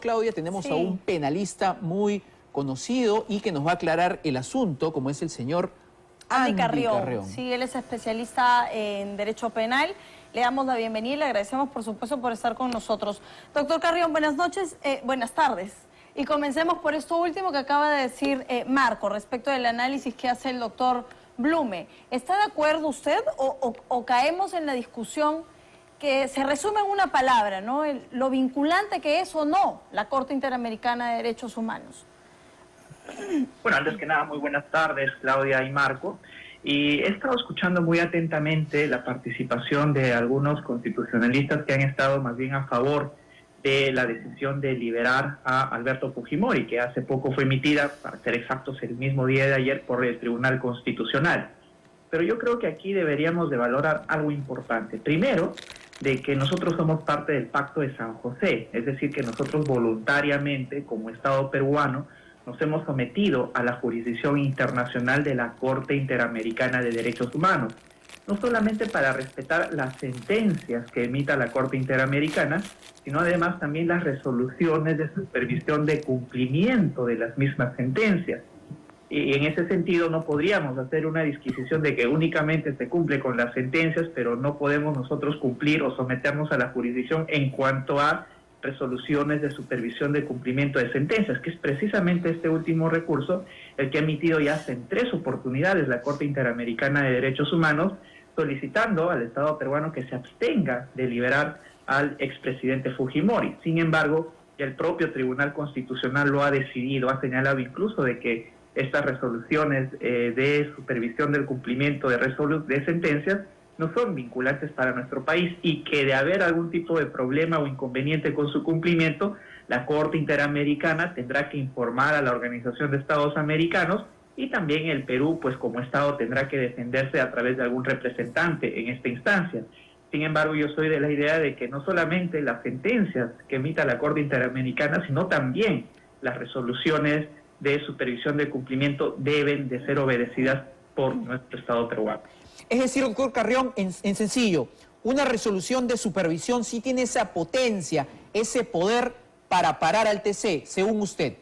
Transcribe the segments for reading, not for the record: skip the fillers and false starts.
Claudia, tenemos a un penalista muy conocido y que nos va a aclarar el asunto, como es el señor Andy Carrión. Sí, él es especialista en Derecho Penal. Le damos la bienvenida y le agradecemos, por supuesto, por estar con nosotros. Doctor Carrión, buenas noches, buenas tardes. Y comencemos por esto último que acaba de decir Marco, respecto del análisis que hace el doctor Blume. ¿Está de acuerdo usted o caemos en la discusión que se resume en una palabra, ¿no? Lo vinculante que es o no la Corte Interamericana de Derechos Humanos? Bueno, antes que nada, muy buenas tardes, Claudia y Marco. Y he estado escuchando muy atentamente la participación de algunos constitucionalistas que han estado más bien a favor de la decisión de liberar a Alberto Fujimori, que hace poco fue emitida, para ser exactos, el mismo día de ayer por el Tribunal Constitucional. Pero yo creo que aquí deberíamos de valorar algo importante. Primero, de que nosotros somos parte del Pacto de San José, es decir, que nosotros voluntariamente, como Estado peruano, nos hemos sometido a la jurisdicción internacional de la Corte Interamericana de Derechos Humanos, no solamente para respetar las sentencias que emita la Corte Interamericana, sino además también las resoluciones de supervisión de cumplimiento de las mismas sentencias. Y en ese sentido no podríamos hacer una disquisición de que únicamente se cumple con las sentencias, pero no podemos nosotros cumplir o someternos a la jurisdicción en cuanto a resoluciones de supervisión de cumplimiento de sentencias, que es precisamente este último recurso el que ha emitido ya en 3 oportunidades la Corte Interamericana de Derechos Humanos, solicitando al Estado peruano que se abstenga de liberar al expresidente Fujimori. Sin embargo, el propio Tribunal Constitucional lo ha decidido, ha señalado incluso de que estas resoluciones de supervisión del cumplimiento de sentencias no son vinculantes para nuestro país y que de haber algún tipo de problema o inconveniente con su cumplimiento, la Corte Interamericana tendrá que informar a la Organización de Estados Americanos y también el Perú, pues como Estado, tendrá que defenderse a través de algún representante en esta instancia. Sin embargo, yo soy de la idea de que no solamente las sentencias que emita la Corte Interamericana, sino también las resoluciones de supervisión de cumplimiento deben de ser obedecidas por nuestro Estado peruano. Es decir, doctor Carrión, en sencillo, una resolución de supervisión sí tiene esa potencia, ese poder para parar al TC, según usted.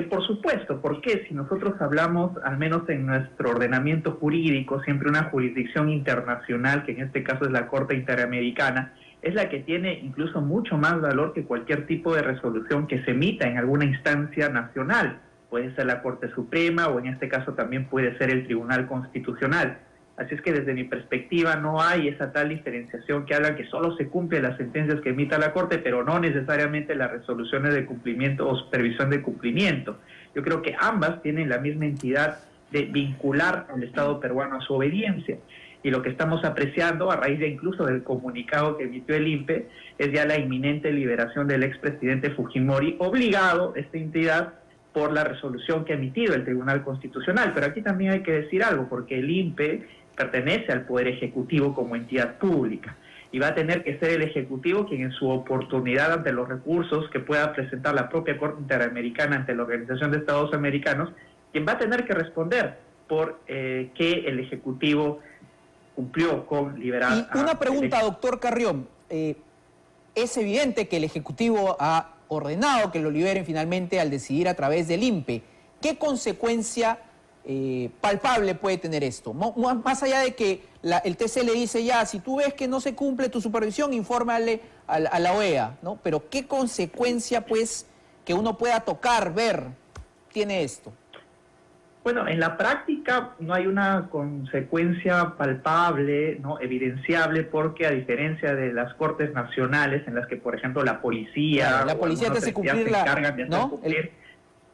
Por supuesto, porque si nosotros hablamos, al menos en nuestro ordenamiento jurídico, siempre una jurisdicción internacional, que en este caso es la Corte Interamericana, es la que tiene incluso mucho más valor que cualquier tipo de resolución que se emita en alguna instancia nacional. Puede ser la Corte Suprema o en este caso también puede ser el Tribunal Constitucional. Así es que desde mi perspectiva no hay esa tal diferenciación que habla que solo se cumplen las sentencias que emita la Corte, pero no necesariamente las resoluciones de cumplimiento o supervisión de cumplimiento. Yo creo que ambas tienen la misma entidad de vincular al Estado peruano a su obediencia. Y lo que estamos apreciando, a raíz de incluso del comunicado que emitió el INPE, es ya la inminente liberación del expresidente Fujimori, obligado esta entidad por la resolución que ha emitido el Tribunal Constitucional. Pero aquí también hay que decir algo, porque el INPE pertenece al Poder Ejecutivo como entidad pública, y va a tener que ser el Ejecutivo quien en su oportunidad ante los recursos que pueda presentar la propia Corte Interamericana ante la Organización de Estados Americanos, quien va a tener que responder por que el Ejecutivo cumplió con liberar. Y una pregunta, doctor Carrión. Es evidente que el Ejecutivo ha ordenado que lo liberen finalmente al decidir a través del INPE. ¿Qué consecuencia palpable puede tener esto? Más allá de que el TC le dice ya, si tú ves que no se cumple tu supervisión, infórmale a la OEA, ¿no? Pero ¿qué consecuencia, pues, que uno pueda tocar, ver, tiene esto? Bueno, en la práctica no hay una consecuencia palpable, ¿no?, evidenciable, porque a diferencia de las cortes nacionales en las que, por ejemplo, la policía te hace cumplir se encargan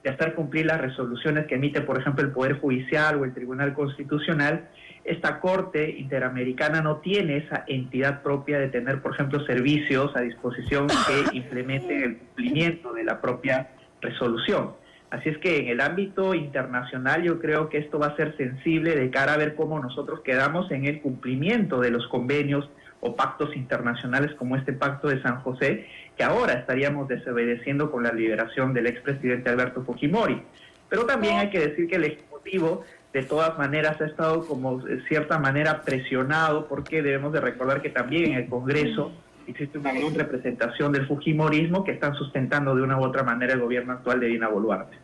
de hacer cumplir las resoluciones que emite, por ejemplo, el Poder Judicial o el Tribunal Constitucional, esta Corte Interamericana no tiene esa entidad propia de tener, por ejemplo, servicios a disposición que implementen el cumplimiento de la propia resolución. Así es que en el ámbito internacional yo creo que esto va a ser sensible de cara a ver cómo nosotros quedamos en el cumplimiento de los convenios o pactos internacionales como este Pacto de San José, que ahora estaríamos desobedeciendo con la liberación del expresidente Alberto Fujimori. Pero también hay que decir que el Ejecutivo de todas maneras ha estado como de cierta manera presionado, porque debemos de recordar que también en el Congreso existe una gran representación del fujimorismo que están sustentando de una u otra manera el gobierno actual de Dina Boluarte.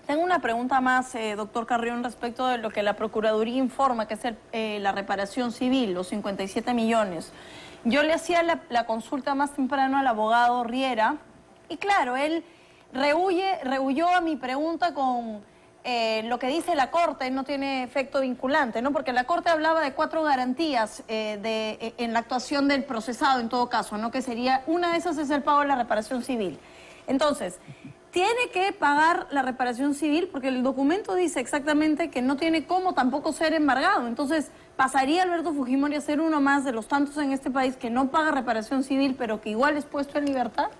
Tengo una pregunta más, doctor Carrión, respecto de lo que la Procuraduría informa, que es la reparación civil, los 57 millones. Yo le hacía la consulta más temprano al abogado Riera y claro, él rehuyó a mi pregunta con lo que dice la Corte, no tiene efecto vinculante, ¿no? Porque la Corte hablaba de 4 garantías en la actuación del procesado en todo caso, ¿no? Que sería, una de esas es el pago de la reparación civil. Entonces, tiene que pagar la reparación civil porque el documento dice exactamente que no tiene cómo tampoco ser embargado. Entonces, ¿pasaría Alberto Fujimori a ser uno más de los tantos en este país que no paga reparación civil pero que igual es puesto en libertad?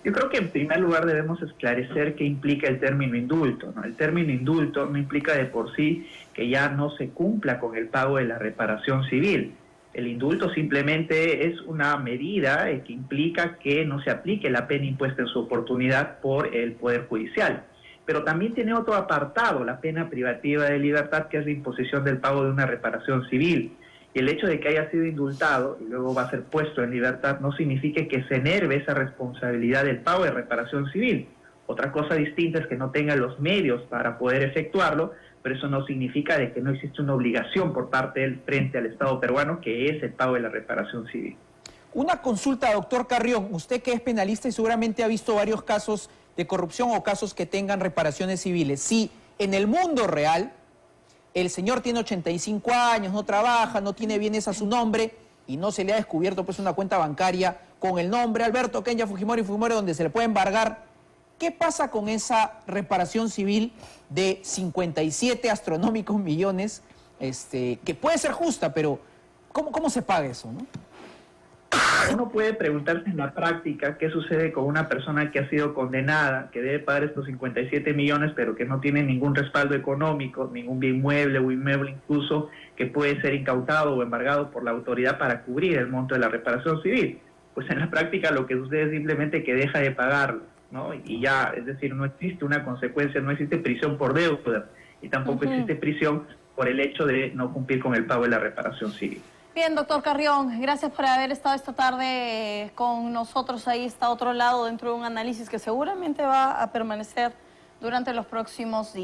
Yo creo que en primer lugar debemos esclarecer qué implica el término indulto, ¿no? El término indulto no implica de por sí que ya no se cumpla con el pago de la reparación civil. El indulto simplemente es una medida que implica que no se aplique la pena impuesta en su oportunidad por el Poder Judicial. Pero también tiene otro apartado, la pena privativa de libertad, que es la imposición del pago de una reparación civil. Y el hecho de que haya sido indultado y luego va a ser puesto en libertad no significa que se enerve esa responsabilidad del pago de reparación civil. Otra cosa distinta es que no tenga los medios para poder efectuarlo, pero eso no significa de que no existe una obligación por parte del frente al Estado peruano, que es el pago de la reparación civil. Una consulta, doctor Carrión. Usted que es penalista y seguramente ha visto varios casos de corrupción o casos que tengan reparaciones civiles. Si en el mundo real el señor tiene 85 años, no trabaja, no tiene bienes a su nombre y no se le ha descubierto pues una cuenta bancaria con el nombre Alberto Kenya Fujimori donde se le puede embargar, ¿qué pasa con esa reparación civil de 57 astronómicos millones, que puede ser justa, pero ¿cómo se paga eso, no? Uno puede preguntarse en la práctica qué sucede con una persona que ha sido condenada, que debe pagar estos 57 millones, pero que no tiene ningún respaldo económico, ningún bien mueble o inmueble incluso, que puede ser incautado o embargado por la autoridad para cubrir el monto de la reparación civil. Pues en la práctica lo que sucede es simplemente que deja de pagarlo, ¿no? Y ya, es decir, no existe una consecuencia, no existe prisión por deuda y tampoco existe prisión por el hecho de no cumplir con el pago de la reparación civil. Bien, doctor Carrión, gracias por haber estado esta tarde con nosotros. Ahí está otro lado dentro de un análisis que seguramente va a permanecer durante los próximos días.